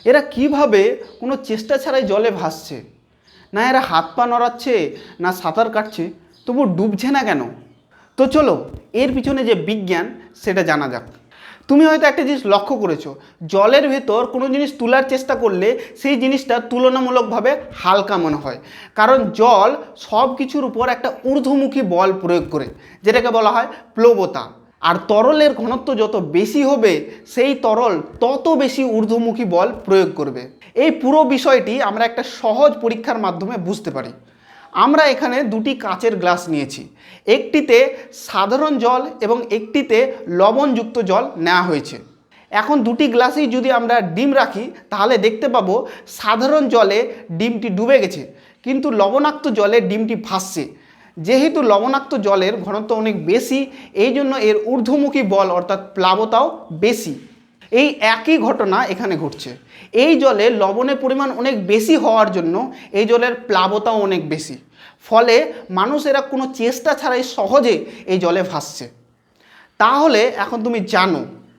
এরা কিভাবে কোনো চেষ্টা ছাড়াই জলে ভাসছে? না এরা হাত পা নড়াচ্ছে, না সাঁতার কাটছে, তবু ডুবছে না কেন? তো চলো এর পিছনে যে বিজ্ঞান সেটা জানা যাক। তুমি হয়তো একটা জিনিস লক্ষ্য করেছো, জলের ভেতর কোনো জিনিস তোলার চেষ্টা করলে সেই জিনিসটা তুলনামূলকভাবে হালকা মনে হয়, কারণ জল সব কিছুর উপর একটা ঊর্ধ্বমুখী বল প্রয়োগ করে, যেটাকে বলা হয় প্লবতা। আর তরলের ঘনত্ব যত বেশি হবে সেই তরল তত বেশি ঊর্ধ্বমুখী বল প্রয়োগ করবে। এই পুরো বিষয়টি আমরা একটা সহজ পরীক্ষার মাধ্যমে বুঝতে পারি। আমরা এখানে দুটি কাচের গ্লাস নিয়েছি, একটিতে সাধারণ জল এবং একটিতে লবণযুক্ত জল নেওয়া হয়েছে। এখন দুটি গ্লাসেই যদি আমরা ডিম রাখি তাহলে দেখতে পাবো সাধারণ জলে ডিমটি ডুবে গেছে, কিন্তু লবণাক্ত জলে ডিমটি ভাসছে। যেহেতু লবণাক্ত জলের ঘনত্ব অনেক বেশি, এই জন্য এর ঊর্ধ্বমুখী বল অর্থাৎ প্লাবতাও বেশি। এই একই ঘটনা এখানে ঘটছে। এই জলে লবণের পরিমাণ অনেক বেশি হওয়ার জন্য এই জলের প্লাবতাও অনেক বেশি, ফলে মানুষেরা কোনো চেষ্টা ছাড়াই সহজে এই জলে ভাসছে। তাহলে এখন তুমি জানো